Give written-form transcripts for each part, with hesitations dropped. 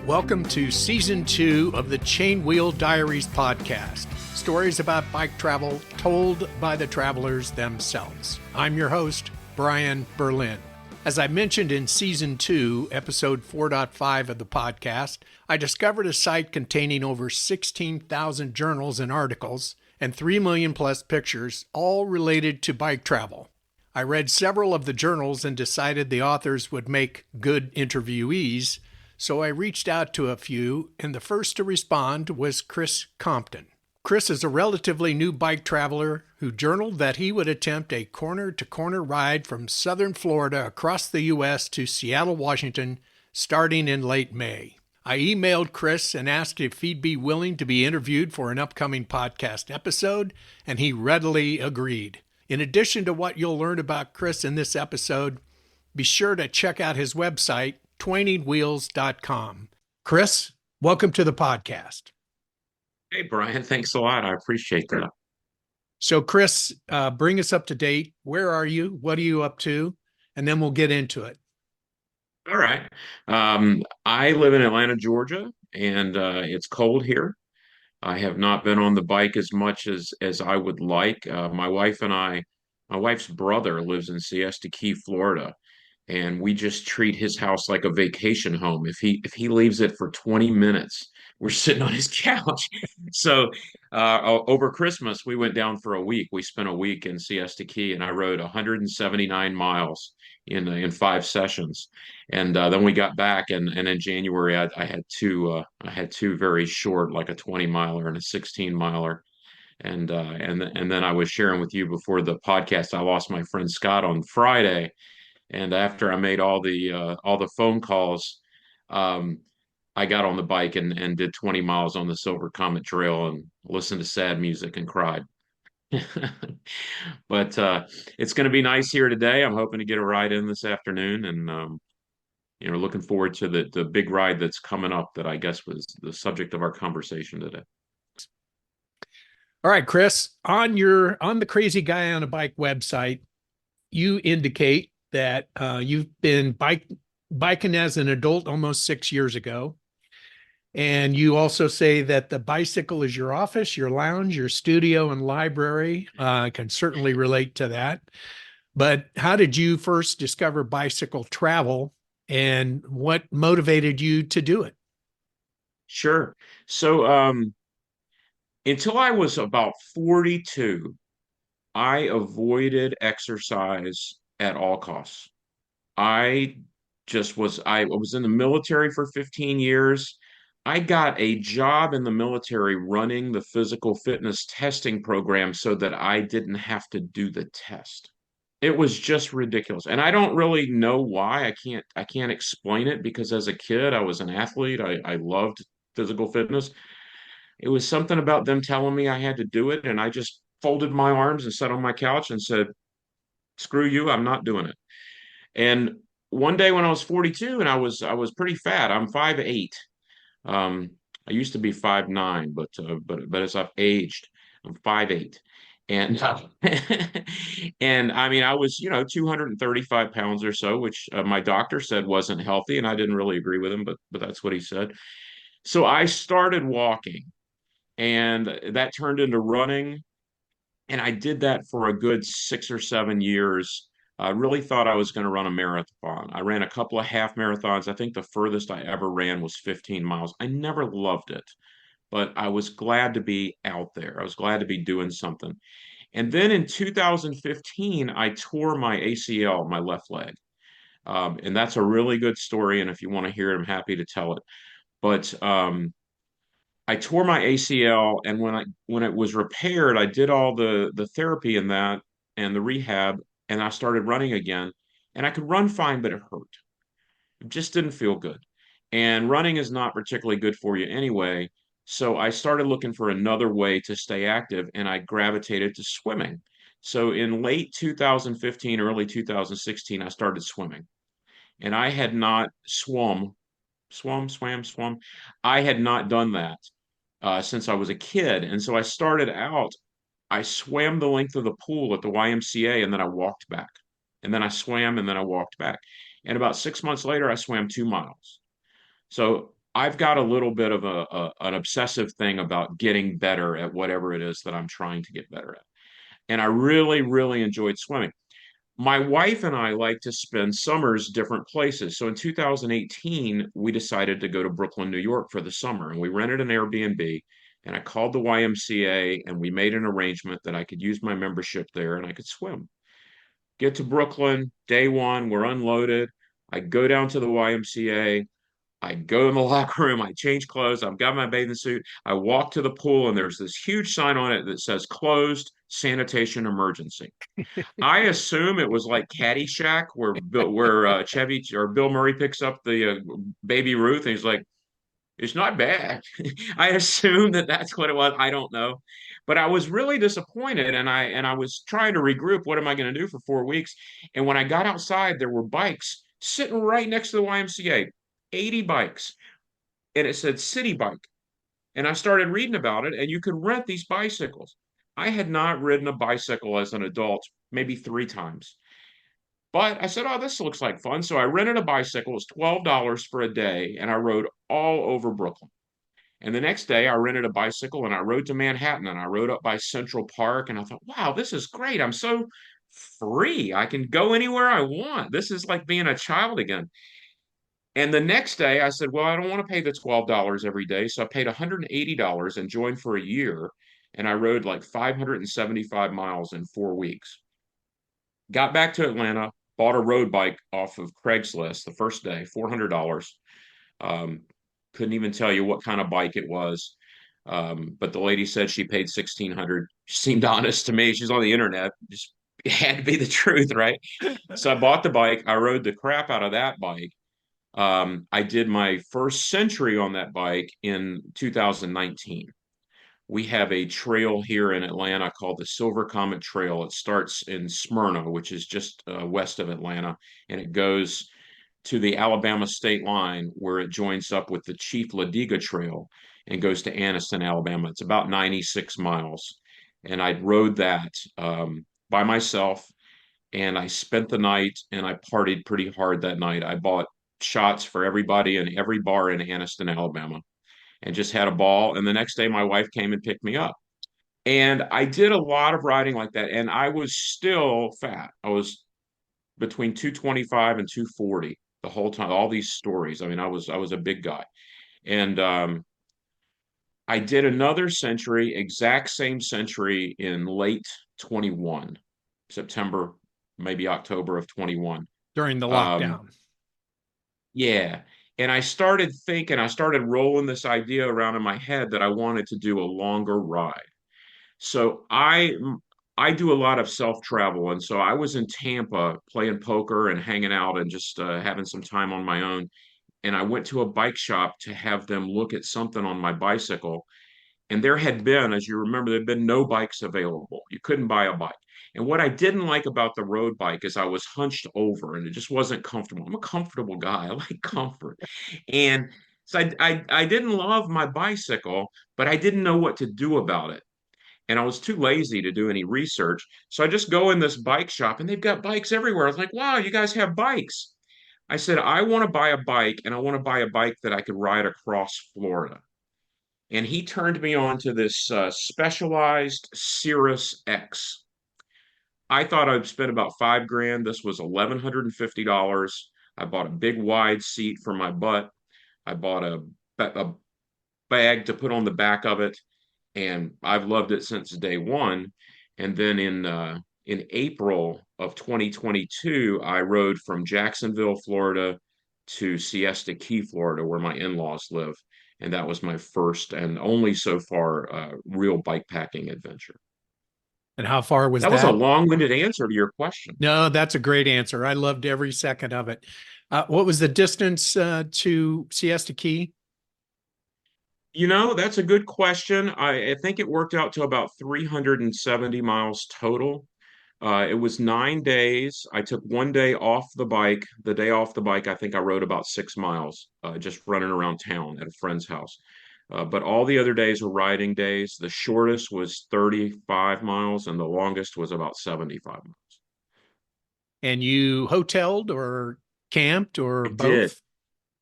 Welcome to Season 2 of the Chainwheel Diaries Podcast. Stories about bike travel told by the travelers themselves. I'm your host, Brian Berlin. As I mentioned in Season 2, Episode 4.5 of the podcast, I discovered a site containing over 16,000 journals and articles and 3 million plus pictures, all related to bike travel. I read several of the journals and decided the authors would make good interviewees, so I reached out to a few, and the first to respond was Chris Compton. Chris is a relatively new bike traveler who journaled that he would attempt a corner-to-corner ride from southern Florida across the U.S. to Seattle, Washington, starting in late May. I emailed Chris and asked if he'd be willing to be interviewed for an upcoming podcast episode, and he readily agreed. In addition to what you'll learn about Chris in this episode, be sure to check out his website, twainingwheels.com. Chris, welcome to the podcast. Hey, Brian, thanks a lot. I appreciate that. So, Chris, bring us up to date. Where are you? What are you up to? And then we'll get into it. All right. I live in Atlanta, Georgia, and it's cold here. I have not been on the bike as much as I would like. My wife's brother lives in Siesta Key, Florida, and we just treat his house like a vacation home. If he leaves it for 20 minutes, we're sitting on his couch. So over Christmas, we went down for a week. We spent a week in Siesta Key, and I rode 179 miles in 5 sessions. And then we got back, and in January, I had two very short, like a 20 miler and a 16 miler. And then I was sharing with you before the podcast, I lost my friend Scott on Friday. And after I made all the phone calls, I got on the bike and did 20 miles on the Silver Comet Trail and listened to sad music and cried. But it's going to be nice here today. I'm hoping to get a ride in this afternoon, and looking forward to the big ride that's coming up that I guess was the subject of our conversation today. All right, Chris, on the Crazy Guy on a Bike website, you indicate that you've been biking as an adult almost 6 years ago. And you also say that the bicycle is your office, your lounge, your studio, and library. I can certainly relate to that. But how did you first discover bicycle travel, and what motivated you to do it? Sure. So until I was about 42, I avoided exercise at all costs. I I was in the military for 15 years. I got a job in the military running the physical fitness testing program so that I didn't have to do the test. It was just ridiculous. And I don't really know why. I can't explain it, because as a kid, I was an athlete. I loved physical fitness. It was something about them telling me I had to do it, and I just folded my arms and sat on my couch and said, "Screw you, I'm not doing it." And one day when I was 42, and I was pretty fat. I'm 5'8". I used to be 5'9", but as I've aged, I'm 5'8". And and I mean, I was 235 pounds or so, which my doctor said wasn't healthy, and I didn't really agree with him, but that's what he said. So I started walking, and that turned into running, and I did that for a good 6 or 7 years. I really thought I was going to run a marathon. I ran a couple of half marathons. I think the furthest I ever ran was 15 miles. I never loved it, but I was glad to be out there. I was glad to be doing something. And then in 2015, I tore my ACL, my left leg. And that's a really good story. And if you want to hear it, I'm happy to tell it. But I tore my ACL, and when it was repaired, I did all the therapy in that and the rehab, and I started running again. And I could run fine, but it hurt. It just didn't feel good. And running is not particularly good for you anyway. So I started looking for another way to stay active, and I gravitated to swimming. So in late 2015, early 2016, I started swimming. And I had not swum. I had not done that since I was a kid. And so I started out, I swam the length of the pool at the YMCA, and then I walked back. And then I swam, and then I walked back. And about 6 months later, I swam 2 miles. So I've got a little bit of an obsessive thing about getting better at whatever it is that I'm trying to get better at. And I really, really enjoyed swimming. My wife and I like to spend summers different places. So in 2018, we decided to go to Brooklyn, New York for the summer, and we rented an Airbnb. And I called the YMCA and we made an arrangement that I could use my membership there and I could swim. Get to Brooklyn, day one, we're unloaded. I go down to the YMCA. I go in the locker room, I change clothes, I've got my bathing suit, I walk to the pool, and there's this huge sign on it that says closed sanitation emergency. I assume it was like Caddyshack, where Chevy or Bill Murray picks up the baby Ruth, and he's like, "It's not bad." I assume that that's what it was. I don't know, but I was really disappointed, and I was trying to regroup. What am I going to do for 4 weeks? And when I got outside, there were bikes sitting right next to the YMCA, 80 bikes, and it said City Bike. And I started reading about it, and you could rent these bicycles. I had not ridden a bicycle as an adult, maybe 3 times. But I said, oh, this looks like fun. So I rented a bicycle. It was $12 for a day, and I rode all over Brooklyn. And the next day, I rented a bicycle and I rode to Manhattan and I rode up by Central Park. And I thought, wow, this is great. I'm so free. I can go anywhere I want. This is like being a child again. And the next day, I said, well, I don't want to pay the $12 every day. So I paid $180 and joined for a year. And I rode like 575 miles in 4 weeks. Got back to Atlanta, bought a road bike off of Craigslist the first day, $400. Um, couldn't even tell you what kind of bike it was. But the lady said she paid 1,600. She seemed honest to me. She's on the internet. Just it had to be the truth, right? So I bought the bike. I rode the crap out of that bike. I did my first century on that bike in 2019. We have a trail here in Atlanta called the Silver Comet Trail. It starts in Smyrna, which is just west of Atlanta, and it goes to the Alabama state line where it joins up with the Chief Ladiga Trail and goes to Anniston, Alabama. It's about 96 miles. And I rode that by myself and I spent the night and I partied pretty hard that night. I bought shots for everybody in every bar in Anniston, Alabama, and just had a ball. And the next day, my wife came and picked me up. And I did a lot of riding like that. And I was still fat. I was between 225 and 240 the whole time, all these stories. I mean, I was a big guy. And I did another century, exact same century in late 21, September, maybe October of 21. during the Um, lockdown. yeah. And I started thinking, I started rolling this idea around in my head that I wanted to do a longer ride. So I do a lot of self-travel, and so I was in Tampa playing poker and hanging out and just having some time on my own. And I went to a bike shop to have them look at something on my bicycle. And there had been, as you remember, there had been no bikes available. You couldn't buy a bike. And what I didn't like about the road bike is I was hunched over and it just wasn't comfortable. I'm a comfortable guy. I like comfort. And so I didn't love my bicycle, but I didn't know what to do about it. And I was too lazy to do any research. So I just go in this bike shop and they've got bikes everywhere. I was like, wow, you guys have bikes. I said, I want to buy a bike and I want to buy a bike that I could ride across Florida. And he turned me on to this Specialized Cirrus X. I thought I'd spend about 5 grand. This was $1,150. I bought a big wide seat for my butt. I bought a bag to put on the back of it, and I've loved it since day one. And then in April of 2022, I rode from Jacksonville, Florida to Siesta Key, Florida, where my in-laws live. And that was my first and only so far real bike packing adventure. And how far was That was a that? long-winded answer to your question. No, that's a great answer. I loved every second of it. What was the distance to Siesta Key? That's a good question. I think it worked out to about 370 miles total. It was 9 days. I took one day off the bike. The day off the bike, I think I rode about 6 miles, just running around town at a friend's house. But all the other days were riding days. The shortest was 35 miles, and the longest was about 75 miles. And you hoteled or camped or I did. both?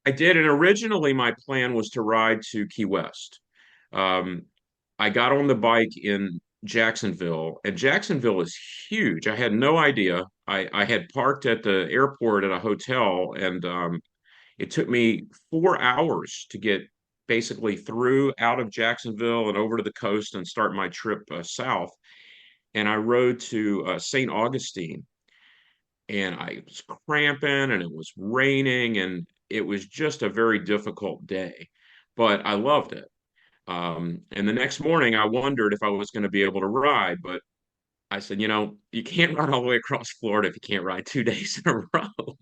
I did, and originally my plan was to ride to Key West. Um, I got on the bike in Jacksonville, and Jacksonville is huge. I had no idea. I had parked at the airport at a hotel, and it took me 4 hours to get basically through out of Jacksonville and over to the coast and start my trip south. And I rode to St. Augustine, and I was cramping, and it was raining, and it was just a very difficult day, but I loved it. And the next morning, I wondered if I was going to be able to ride, but I said, you can't ride all the way across Florida if you can't ride 2 days in a row.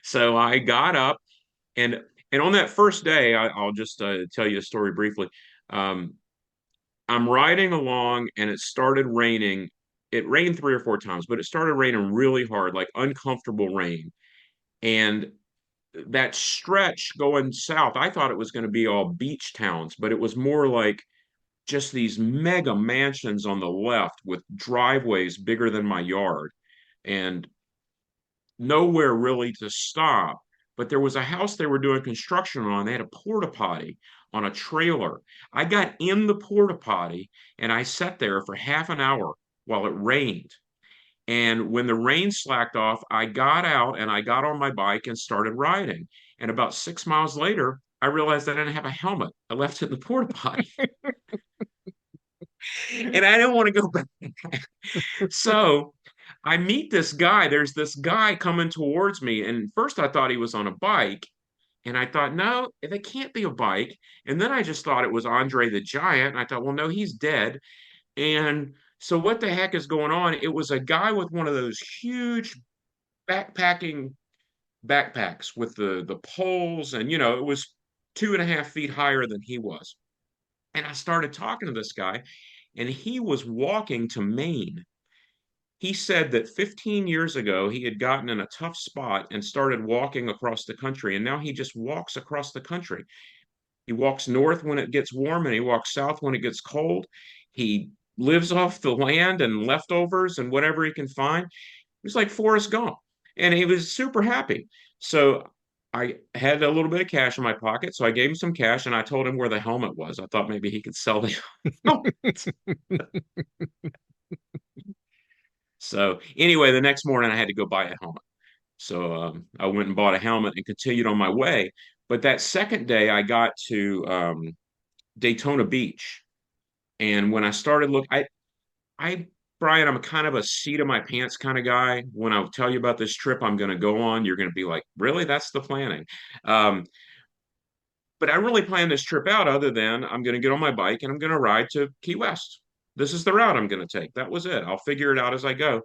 So I got up, and and on that first day, I'll just tell you a story briefly. Um, I'm riding along, and it started raining. It rained 3 or 4 times, but it started raining really hard, like uncomfortable rain. And that stretch going south, I thought it was going to be all beach towns, but it was more like just these mega mansions on the left with driveways bigger than my yard and nowhere really to stop. But there was a house they were doing construction on. They had a porta potty on a trailer. I got in the porta potty and I sat there for half an hour while it rained. And when the rain slacked off, I got out and I got on my bike and started riding. And about 6 miles later, I realized I didn't have a helmet. I left it in the porta potty and I didn't want to go back. So I meet this guy. There's this guy coming towards me. And first I thought he was on a bike. And I thought, no, that can't be a bike. And then I just thought it was Andre the Giant. And I thought, well, no, he's dead. And so what the heck is going on? It was a guy with one of those huge backpacking backpacks with the poles. And, it was 2.5 feet higher than he was. And I started talking to this guy, and he was walking to Maine. He said that 15 years ago, he had gotten in a tough spot and started walking across the country. And now he just walks across the country. He walks north when it gets warm and he walks south when it gets cold. He lives off the land and leftovers and whatever he can find. He was like Forrest Gump. And he was super happy. So I had a little bit of cash in my pocket. So I gave him some cash and I told him where the helmet was. I thought maybe he could sell the helmet. So anyway, the next morning I had to go buy a helmet. So I went and bought a helmet and continued on my way. But that second day, I got to Daytona Beach, and when I started look, Brian, I'm a kind of a seat of my pants kind of guy. When I tell you about this trip I'm going to go on, you're going to be like, really? That's the planning. Um, but I really planned this trip out other than I'm going to get on my bike and I'm going to ride to Key West. This is the route I'm going to take. That was it. I'll figure it out as I go.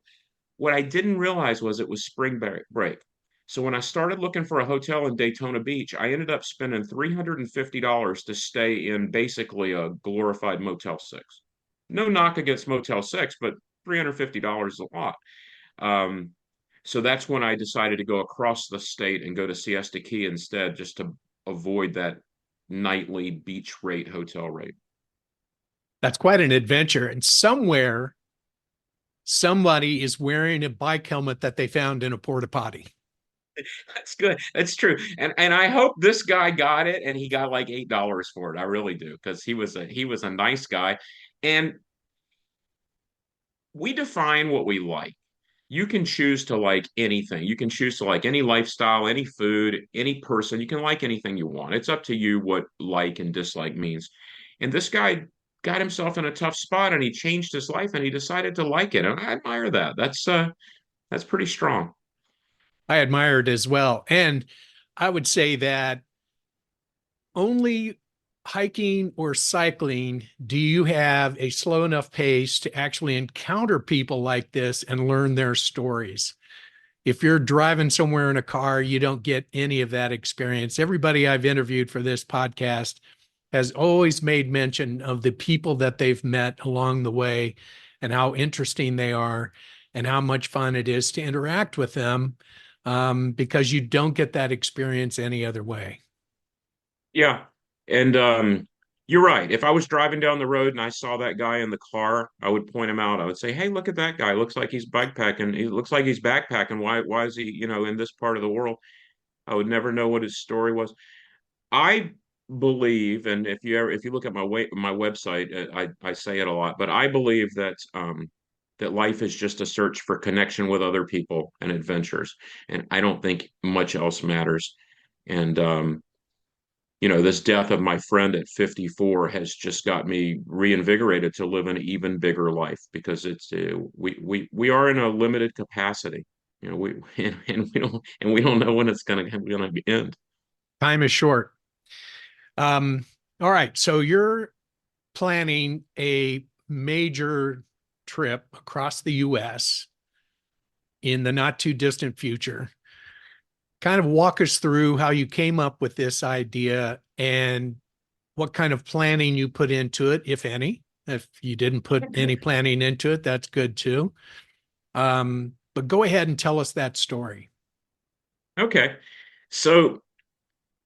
What I didn't realize was it was spring break. So when I started looking for a hotel in Daytona Beach, I ended up spending $350 to stay in basically a glorified Motel 6. No knock against Motel 6, but $350 is a lot. Um, so that's when I decided to go across the state and go to Siesta Key instead, just to avoid that nightly beach rate hotel rate. That's quite an adventure. And somewhere, somebody is wearing a bike helmet that they found in a porta potty. That's good. That's true. And I hope this guy got it and he got like $8 for it. I really do, because he was a nice guy. And we define what we like. You can choose to like anything. You can choose to like any lifestyle, any food, any person. You can like anything you want. It's up to you what like and dislike means. And this guy got himself in a tough spot and he changed his life and he decided to like it. And I admire that. That's pretty strong. I admire it as well. And I would say that only hiking or cycling do you have a slow enough pace to actually encounter people like this and learn their stories. If you're driving somewhere in a car, you don't get any of that experience. Everybody I've interviewed for this podcast has always made mention of the people that they've met along the way and how interesting they are and how much fun it is to interact with them, because you don't get that experience any other way. Yeah. And you're right. If I was driving down the road and I saw that guy in the car, I would point him out. I would say, "Hey, look at that guy. Looks like he's bikepacking. He looks like he's backpacking. Why is he, in this part of the world?" I would never know what his story was. I believe, and if you look at my website, I say it a lot, but I believe that that life is just a search for connection with other people and adventures, and I don't think much else matters. And this death of my friend at 54 has just got me reinvigorated to live an even bigger life because it's we are in a limited capacity. We and we don't know when it's gonna end. Time is short. Um, all right. So you're planning a major trip across the US in the not too distant future. Kind of walk us through how you came up with this idea and what kind of planning you put into it, if any. If you didn't put any planning into it, that's good too. But go ahead and tell us that story. Okay. So,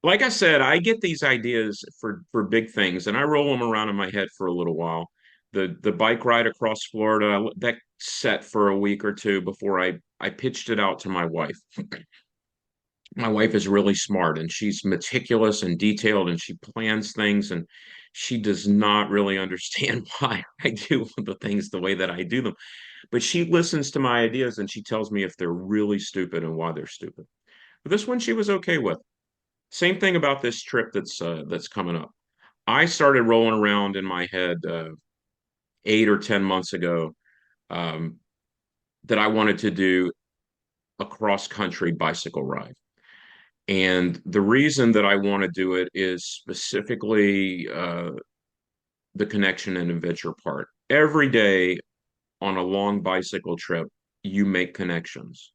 like I said, I get these ideas for big things and I roll them around in my head for a little while. The bike ride across Florida, that set for a week or two before I pitched it out to my wife. My wife is really smart and she's meticulous and detailed and she plans things and she does not really understand why I do the things the way that I do them. But she listens to my ideas and she tells me if they're really stupid and why they're stupid. But this one she was okay with. Same thing about this trip that's coming up. I started rolling around in my head 8 or 10 months ago um, that I wanted to do a cross country bicycle ride. And the reason that I want to do it is specifically the connection and adventure part. Every day on a long bicycle trip, you make connections,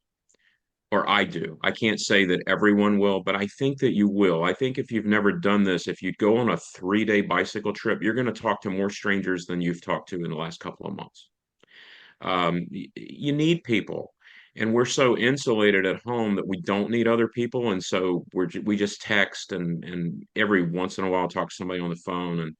or I do. I can't say that everyone will, but I think that you will. I think if you've never done this, if you go on a 3 day bicycle trip, you're going to talk to more strangers than you've talked to in the last couple of months. You need people. And we're so insulated at home that we don't need other people. And so we just text and every once in a while talk to somebody on the phone. And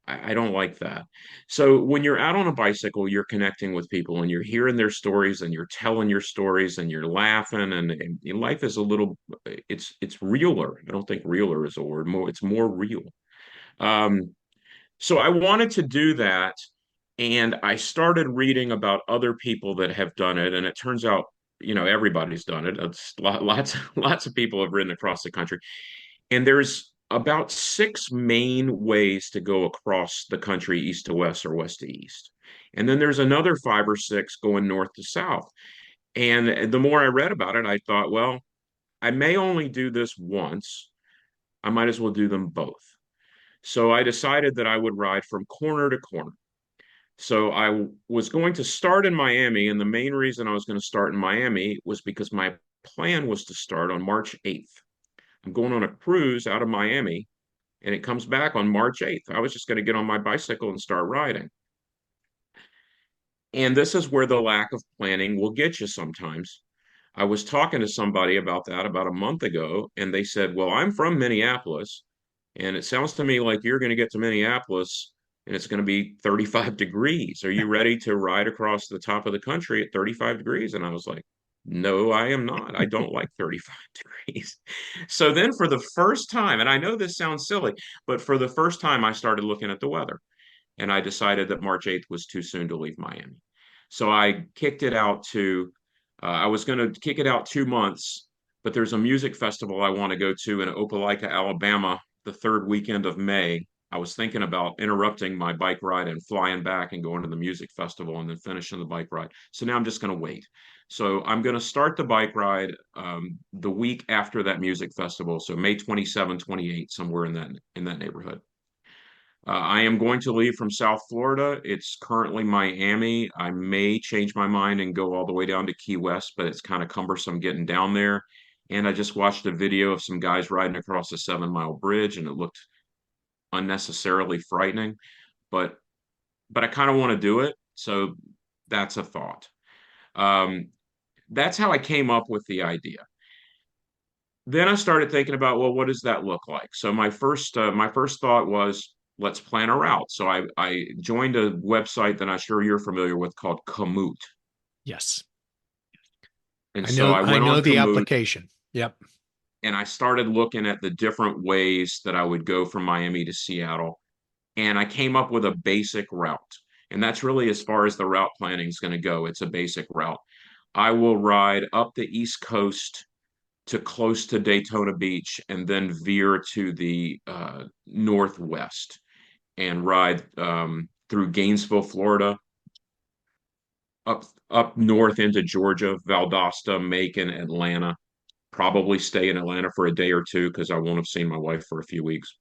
I don't like that. So when you're out on a bicycle, you're connecting with people and you're hearing their stories and you're telling your stories and you're laughing and life is a little it's realer. I don't think realer is a word. It's more real. Um, so I wanted to do that, and I started reading about other people that have done it, and it turns out, everybody's done it. It's lots of people have ridden across the country, and there's about six main ways to go across the country, east to west or west to east. And then there's another five or six going north to south. And the more I read about it, I thought, well, I may only do this once. I might as well do them both. So I decided that I would ride from corner to corner. So I was going to start in Miami, and the main reason I was going to start in Miami was because my plan was to start on March 8th. I'm going on a cruise out of Miami, and it comes back on March 8th. I was just going to get on my bicycle and start riding. And this is where the lack of planning will get you sometimes. I was talking to somebody about that about a month ago, and they said, well, I'm from Minneapolis, and it sounds to me like you're going to get to Minneapolis and it's going to be 35 degrees. Are you ready to ride across the top of the country at 35 degrees? And I was like, no, I am not. I don't like 35 degrees. So then for the first time, and I know this sounds silly, but for the first time, I started looking at the weather and I decided that March 8th was too soon to leave Miami. So I kicked it out to, I was going to kick it out 2 months, but there's a music festival I want to go to in Opelika, Alabama, the third weekend of May. I was thinking about interrupting my bike ride and flying back and going to the music festival and then finishing the bike ride. So now I'm just going to wait. So I'm going to start the bike ride the week after that music festival. So May 27, 28, somewhere in that neighborhood. I am going to leave from South Florida. It's currently Miami. I may change my mind and go all the way down to Key West, but it's kind of cumbersome getting down there. And I just watched a video of some guys riding across a 7 mile bridge, and it looked unnecessarily frightening. But I kind of want to do it, so that's a thought. Um, that's how I came up with the idea. Then I started thinking about, well, what does that look like? So my first thought was, let's plan a route. So I joined a website that I'm sure you're familiar with called Komoot. Yes. And I so know I I went know on the Komoot. application. Yep. and I started looking at the different ways that I would go from Miami to Seattle, and I came up with a basic route. And that's really as far as the route planning is going to go. It's a basic route. I will ride up the East Coast to close to Daytona Beach and then veer to the northwest and ride through Gainesville, Florida, up north into Georgia, Valdosta, Macon, Atlanta. Probably stay in Atlanta for a day or two because I won't have seen my wife for a few weeks.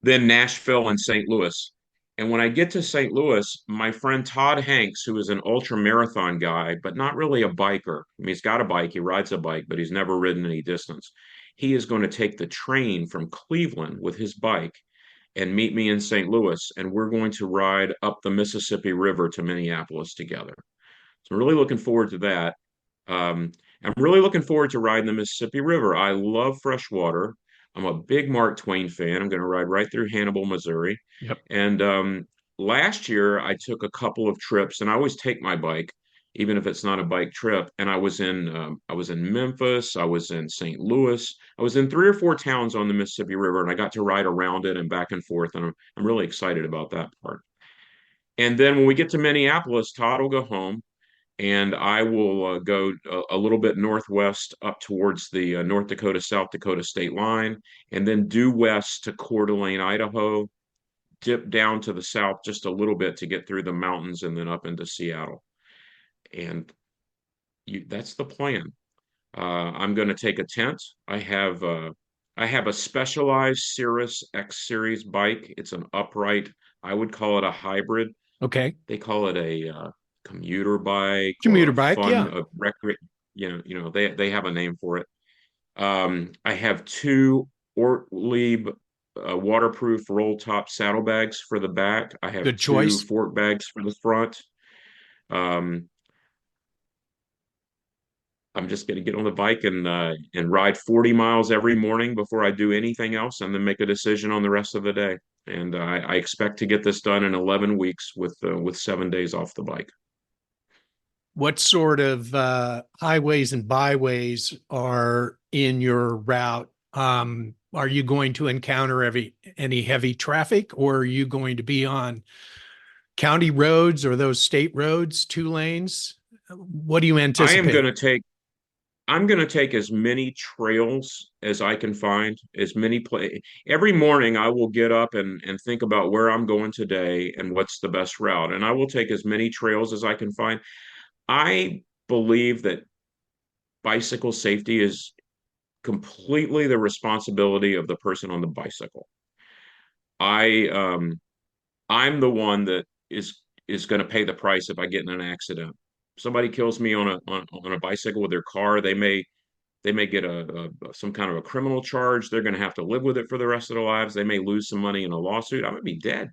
Then Nashville and St. Louis. And when I get to St. Louis, my friend Todd Hanks, who is an ultra marathon guy, but not really a biker. I mean, he's got a bike, he rides a bike, but he's never ridden any distance. He is going to take the train from Cleveland with his bike and meet me in St. Louis, and we're going to ride up the Mississippi River to Minneapolis together. So I'm really looking forward to that. Um, I'm really looking forward to riding the Mississippi River. I love freshwater. I'm a big Mark Twain fan. I'm going to ride right through Hannibal, Missouri. Yep. And last year, I took a couple of trips, and I always take my bike, even if it's not a bike trip. And I was in Memphis, I was in St. Louis, I was in 3 or 4 towns on the Mississippi River, and I got to ride around it and back and forth. And I'm really excited about that part. And then when we get to Minneapolis, Todd will go home and I will go a little bit northwest up towards the North Dakota, South Dakota state line, and then due west to Coeur d'Alene, Idaho, dip down to the south just a little bit to get through the mountains and then up into Seattle. And that's the plan. I'm going to take a tent. I have a specialized Cirrus X Series bike. It's an upright. I would call it a hybrid. Okay. They call it a commuter bike or Commuter a bike. fun Yeah. they have a name for it. I have two Ortlieb waterproof roll top saddlebags for the back. I have Good two choice. fork bags for the front. Um, I'm just going to get on the bike and ride 40 miles every morning before I do anything else, and then make a decision on the rest of the day. And I expect to get this done in 11 weeks with 7 days off the bike. What sort of highways and byways are in your route? Are you going to encounter any heavy traffic, or are you going to be on county roads or those state roads, 2 lanes? What do you I am going anticipate? to take I'm going to take as many trails as I can find, as many play. Every morning I will get up and think about where I'm going today and what's the best route. And I will take as many trails as I can find. I believe that bicycle safety is completely the responsibility of the person on the bicycle. I I'm the one that is going to pay the price if I get in an accident. Somebody kills me on a bicycle with their car, they may get some kind of a criminal charge. They're going to have to live with it for the rest of their lives. They may lose some money in a lawsuit. I'm going to be dead.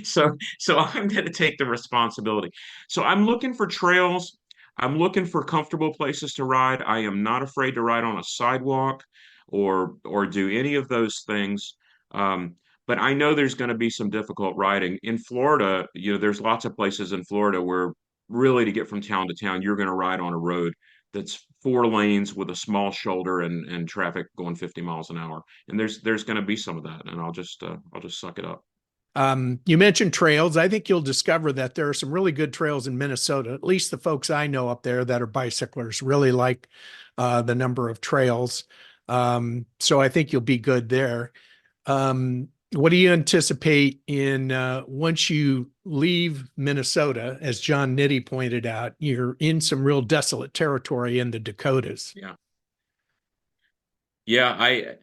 So I'm going to take the responsibility. So I'm looking for trails. I'm looking for comfortable places to ride. I am not afraid to ride on a sidewalk or do any of those things. But I know there's going to be some difficult riding in Florida. There's lots of places in Florida where really to get from town to town, you're going to ride on a road that's 4 lanes with a small shoulder and traffic going 50 miles an hour. And there's going to be some of that, and I'll just suck it up. You mentioned trails. I think you'll discover that there are some really good trails in Minnesota. At least the folks I know up there that are bicyclers really like the number of trails. So I think you'll be good there. What do you anticipate in once you leave Minnesota? As John Nitty pointed out, you're in some real desolate territory in the Dakotas. Yeah. Yeah,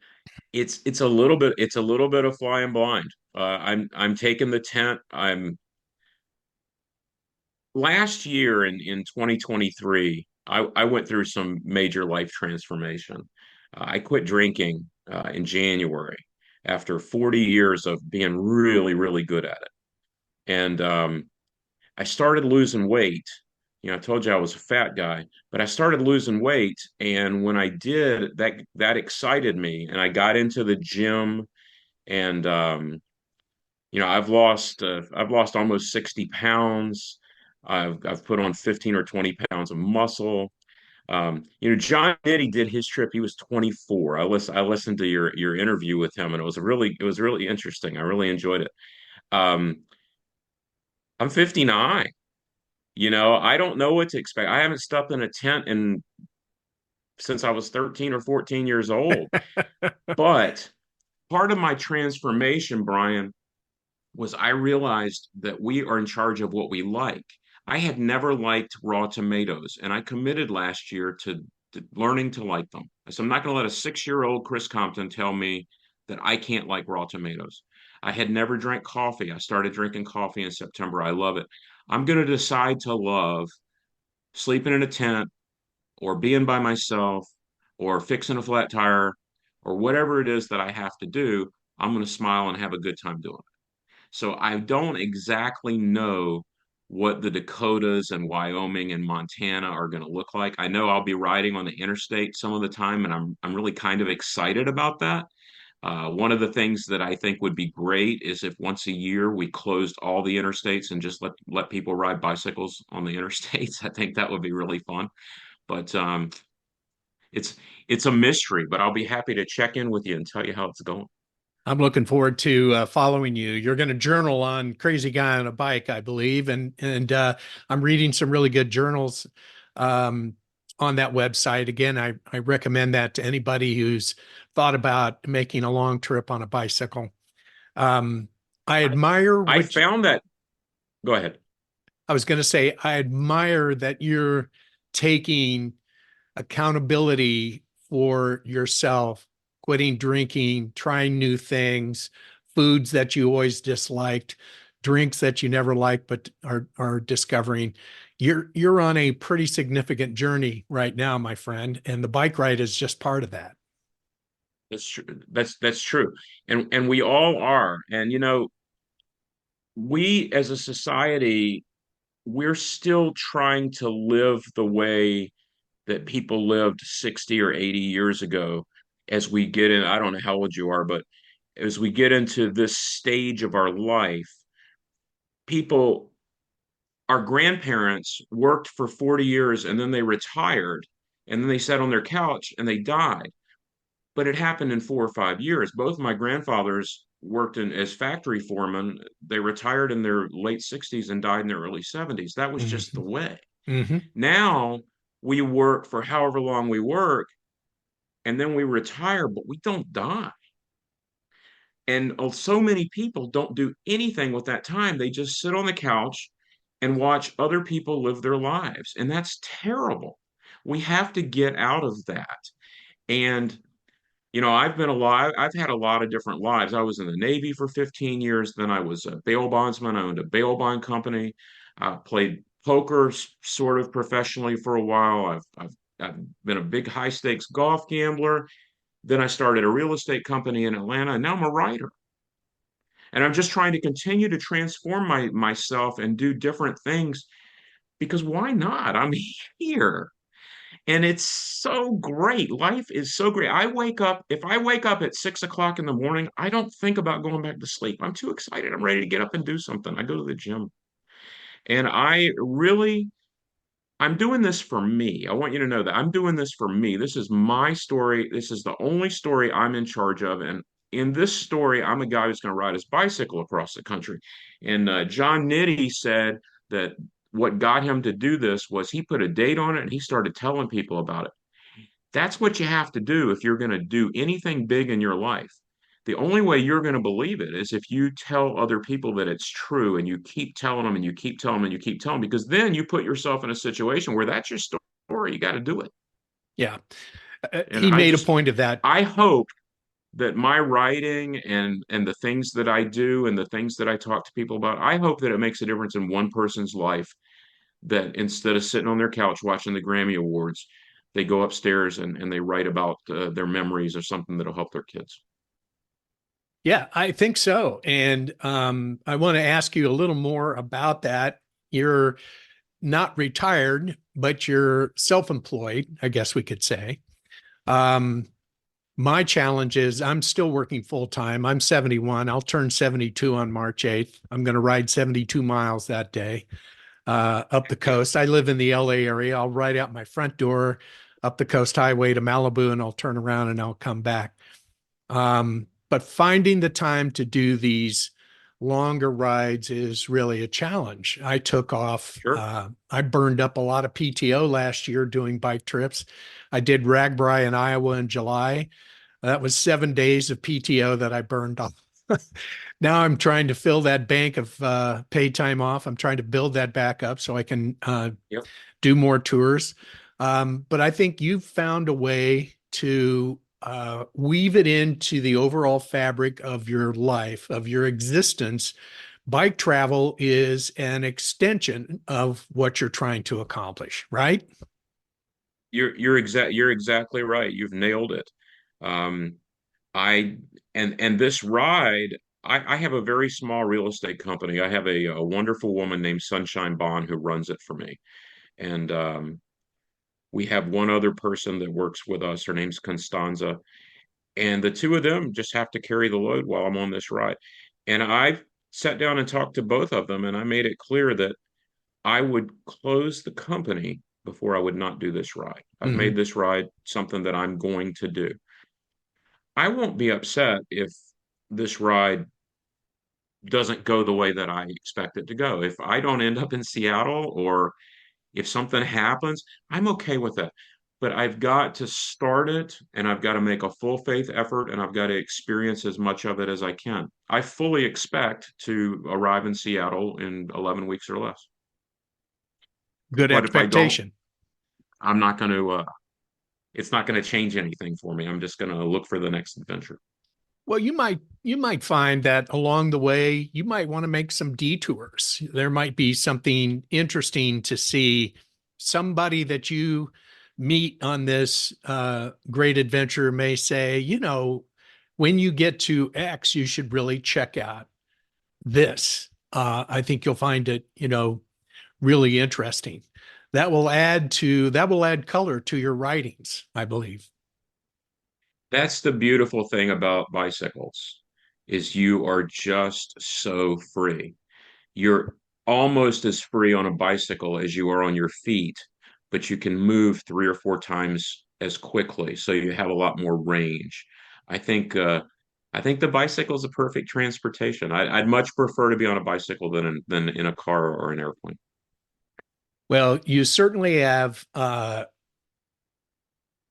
it's a little bit of flying blind. I'm taking the tent. I'm Last year in 2023, I went through some major life transformation. I quit drinking in January after 40 years of being really, really good at it. And I started losing weight. I told you I was a fat guy, but I started losing weight. And when I did, that excited me. And I got into the gym and I've lost almost 60 pounds. I've put on 15 or 20 pounds of muscle. John Nitty did his trip. He was 24. I listened to your interview with him, and it was really interesting. I really enjoyed it. Um, I'm 59. I don't know what to expect. I haven't stepped in a tent since I was 13 or 14 years old. But part of my transformation, Brian, was I realized that we are in charge of what we like. I had never liked raw tomatoes, and I committed last year to learning to like them. So I'm not going to let a 6-year-old Chris Compton tell me that I can't like raw tomatoes. I had never drank coffee. I started drinking coffee in September. I love it. I'm going to decide to love sleeping in a tent or being by myself or fixing a flat tire or whatever it is that I have to do. I'm going to smile and have a good time doing it. So I don't exactly know what the Dakotas and Wyoming and Montana are going to look like. I know I'll be riding on the interstate some of the time, and I'm really kind of excited about that. One of the things that I think would be great is if once a year we closed all the interstates and just let people ride bicycles on the interstates. I think that would be really fun. But it's it's a mystery, but I'll be happy to check in with you and tell you how it's going. I'm looking forward to following you. You're going to journal on Crazy Guy on a Bike, I believe, and I'm reading some really good journals on that website. Again, I recommend that to anybody who's thought about making a long trip on a bicycle. Um, I admire I what found that. Go ahead. I was going to say. I admire that you're taking accountability for yourself, quitting drinking, trying new things, foods that you always disliked, drinks that you never liked but are discovering. You're on a pretty significant journey right now, my friend, and the bike ride is just part of that. That's true. That's true. And we all are. And we as a society, we're still trying to live the way that people lived 60 or 80 years ago as we get in. I don't know how old you are, but as we get into this stage of our life, people, our grandparents worked for 40 years and then they retired and then they sat on their couch and they died. But it happened in 4 or 5 years. Both my grandfathers worked as factory foremen. They retired in their late 60s and died in their early 70s. That was just the Mm-hmm. way. Mm-hmm. Now we work for however long we work and then we retire, but we don't die. And so many people don't do anything with that time. They just sit on the couch and watch other people live their lives. And that's terrible. We have to get out of that. And I've been alive. I've had a lot of different lives. I was in the Navy for 15 years. Then I was a bail bondsman. I owned a bail bond company. I played poker sort of professionally for a while. I've been a big high stakes golf gambler. Then I started a real estate company in Atlanta, and now I'm a writer. And I'm just trying to continue to transform myself and do different things because why not? I'm here. And it's so great. Life is so great. If I wake up at 6 o'clock in the morning, I don't think about going back to sleep. I'm too excited. I'm ready to get up and do something. I go to the gym. And I'm doing this for me. I want you to know that I'm doing this for me. This is my story. This is the only story I'm in charge of. And in this story, I'm a guy who's going to ride his bicycle across the country. And John Nitty said that what got him to do this was he put a date on it and he started telling people about it. That's what you have to do if you're going to do anything big in your life. The only way you're going to believe it is if you tell other people that it's true and you keep telling them and you keep telling them and you keep telling them, because then you put yourself in a situation where that's your story. You got to do it. Yeah. And He made a point of that. I hope that my writing and the things that I do and the things that I talk to people about, I hope that it makes a difference in one person's life, that instead of sitting on their couch watching the Grammy Awards, they go upstairs and they write about their memories or something that'll help their kids. Yeah, I think so. And I want to ask you a little more about that. You're not retired, but you're self-employed, I guess we could say. Um, my challenge is I'm still working full time. I'm 71. I'll turn 72 on March 8th. I'm going to ride 72 miles that day. up the coast. I live in the LA area. I'll ride out my front door up the coast highway to Malibu, and I'll turn around and I'll come back. But finding the time to do these longer rides is really a challenge. I took off, Sure. I burned up a lot of PTO last year doing bike trips. I did Ragbri in Iowa in July. That was 7 days of PTO that I burned off. Now I'm trying to fill that bank of paid time off. I'm trying to build that back up so I can Yep. do more tours. But I think you've found a way to weave it into the overall fabric of your life, of your existence. Bike travel is an extension of what you're trying to accomplish, right? You're exactly right. You've nailed it. Um, I and this ride, I have a very small real estate company. I have a wonderful woman named Sunshine Bond who runs it for me. And we have one other person that works with us. Her name's Constanza. And the two of them just have to carry the load while I'm on this ride. And I've sat down and talked to both of them, and I made it clear that I would close the company before I would not do this ride. I've Mhm. made this ride something that I'm going to do. I won't be upset if this ride doesn't go the way that I expect it to go. If I don't end up in Seattle or if something happens, I'm okay with that. But I've got to start it and I've got to make a full faith effort and I've got to experience as much of it as I can. I fully expect to arrive in Seattle in 11 weeks or less. Good But if I don't, expectation. I'm not going to, it's not going to change anything for me. I'm just going to look for the next adventure. Well, you might find that along the way, you might want to make some detours. There might be something interesting to see. Somebody that you meet on this great adventure may say, when you get to X, you should really check out this. I think you'll find it, really interesting. That will add color to your writings, I believe. That's the beautiful thing about bicycles is you are just so free. You're almost as free on a bicycle as you are on your feet, but you can move 3 or 4 times as quickly, so you have a lot more range. I think I think the bicycle is a perfect transportation. I'd much prefer to be on a bicycle than in a car or an airplane. Well, you certainly have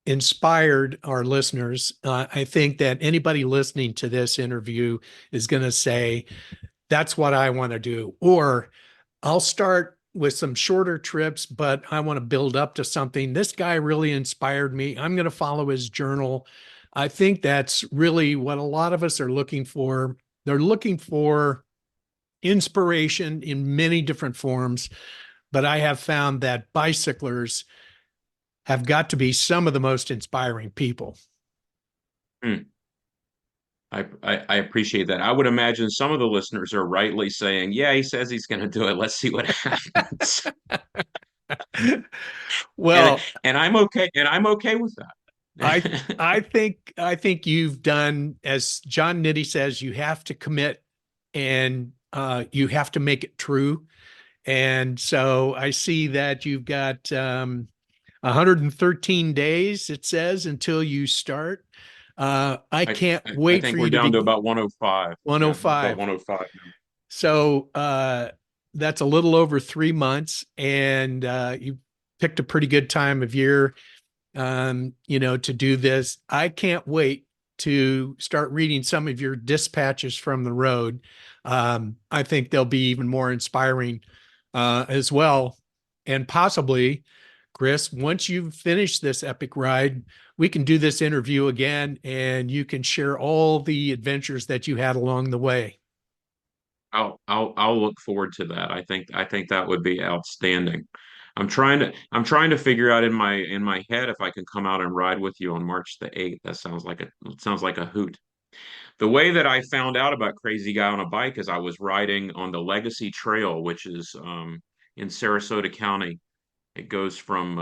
inspired our listeners. I think that anybody listening to this interview is going to say, that's what I want to do. Or I'll start with some shorter trips, but I want to build up to something. This guy really inspired me. I'm going to follow his journal. I think that's really what a lot of us are looking for. They're looking for inspiration in many different forms, but I have found that bicyclers have got to be some of the most inspiring people. Hmm. I appreciate that. I would imagine some of the listeners are rightly saying, "Yeah, he says he's going to do it. Let's see what happens." and Well, and I'm okay, with I that. I think you've done, as John Nitty says, you have to commit and you have to make it true. And so I see that you've got 113 days, it says, until you start. I can't I wait think for we're you to down to be about 105. Yeah, about 105. 105 now. So that's a little over 3 months, and you picked a pretty good time of year, to do this. I can't wait to start reading some of your dispatches from the road. I think they'll be even more inspiring as well. And possibly, Chris, once you've finished this epic ride, we can do this interview again and you can share all the adventures that you had along the way. I'll look forward to that. I think that would be outstanding. I'm trying to figure out in my head if I can come out and ride with you on March the 8th. That sounds like a hoot. The way that I found out about Crazy Guy on a Bike is I was riding on the Legacy Trail, which is in Sarasota County. It goes from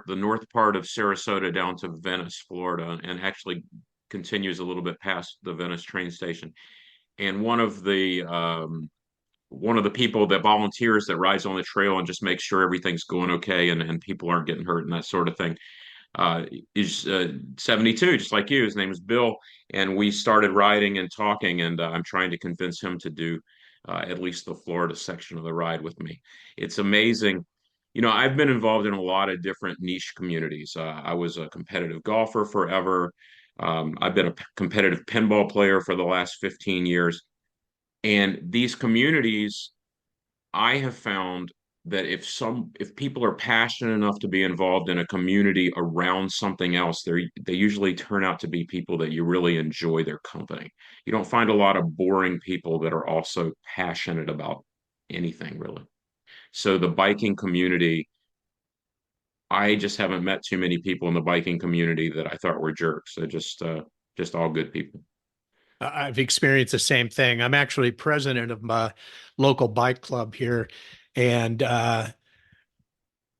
the north part of Sarasota down to Venice, Florida, and actually continues a little bit past the Venice train station. And one of the one of the people that volunteers that rides on the trail and just makes sure everything's going okay and people aren't getting hurt and that sort of thing. Is 72, just like you. His name is Bill, and we started riding and talking, and I'm trying to convince him to do at least the Florida section of the ride with me. It's amazing. You know, I've been involved in a lot of different niche communities. I was a competitive golfer forever. I've been a competitive pinball player for the last 15 years. And these communities, I have found that if people are passionate enough to be involved in a community around something else, they usually turn out to be people that you really enjoy their company. You don't find a lot of boring people that are also passionate about anything really. So the biking community, I just haven't met too many people in the biking community that I thought were jerks. They're just all good people. I've experienced the same thing. I'm actually president of my local bike club here, and I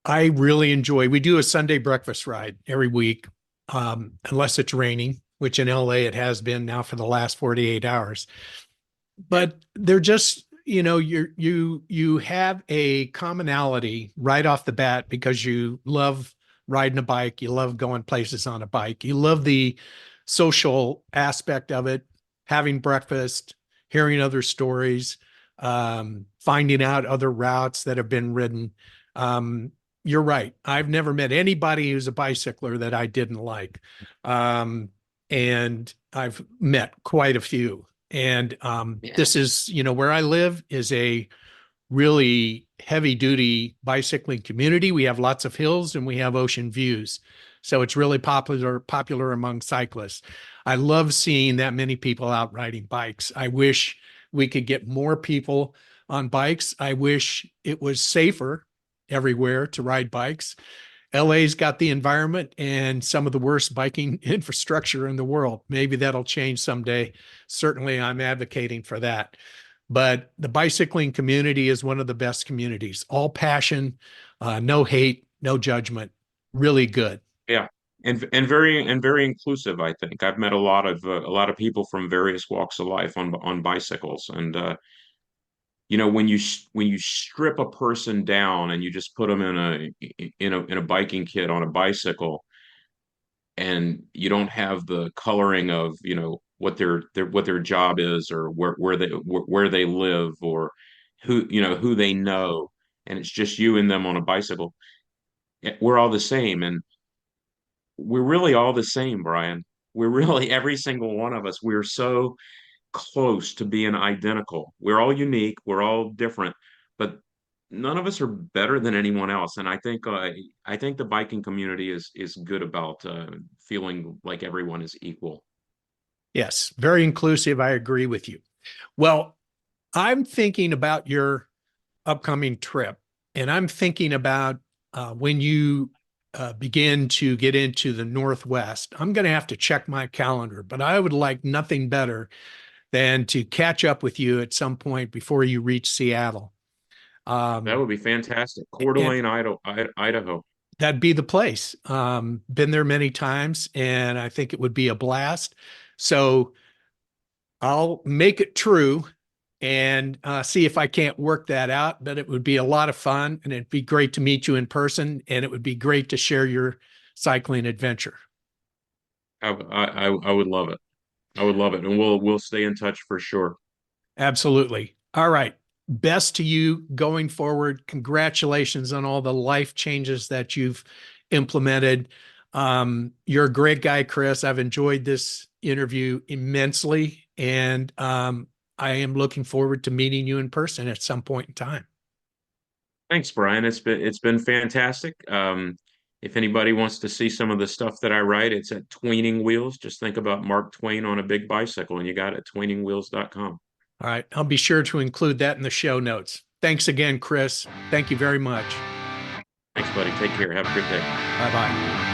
really enjoy. We do a Sunday breakfast ride every week, unless it's raining, which in LA it has been now for the last 48 hours. But they're just, you have a commonality right off the bat because you love riding a bike, you love going places on a bike, you love the social aspect of it, having breakfast, hearing other stories, finding out other routes that have been ridden. You're right. I've never met anybody who's a bicycler that I didn't like. And I've met quite a few. And Yeah. this is, where I live is a really heavy duty bicycling community. We have lots of hills and we have ocean views. So it's really popular among cyclists. I love seeing that many people out riding bikes. I wish we could get more people on bikes. I wish it was safer everywhere to ride bikes. LA's got the environment and some of the worst biking infrastructure in the world. Maybe that'll change someday. Certainly, I'm advocating for that. But the bicycling community is one of the best communities. All passion, no hate, no judgment. Really good. Yeah. And very inclusive, I think. I've met a lot of people from various walks of life on bicycles. And when you strip a person down and you just put them in a biking kit on a bicycle, and you don't have the coloring of what their job is, or where they live, or who they know, and it's just you and them on a bicycle. We're all the same, and we're really all the same, Brian. We're really, every single one of us, we're so close to being identical. We're all unique, we're all different, but none of us are better than anyone else. And I think the biking community is good about feeling like everyone is equal. Yes, very inclusive. I agree with you. Well, I'm thinking about your upcoming trip, and I'm thinking about when you begin to get into the Northwest. I'm going to have to check my calendar, but I would like nothing better than to catch up with you at some point before you reach Seattle. That Um, would be fantastic. Coeur and d'Alene, Idaho. that'd be the place. Been there many times, and I think it would be a blast. So I'll make it true and see if I can't work that out. But it would be a lot of fun, and it'd be great to meet you in person, and it would be great to share your cycling adventure. I would love it. I would love it, and we'll stay in touch for sure. Absolutely. All right. Best to you going forward. Congratulations on all the life changes that you've implemented. You're a great guy, Chris. I've enjoyed this interview immensely, and I am looking forward to meeting you in person at some point in time. Thanks, Brian. It's been fantastic. If anybody wants to see some of the stuff that I write, it's at Tweening Wheels. Just think about Mark Twain on a big bicycle, and you got it at tweeningwheels.com. All right. I'll be sure to include that in the show notes. Thanks again, Chris. Thank you very much. Thanks, buddy. Take care. Have a good day. Bye bye.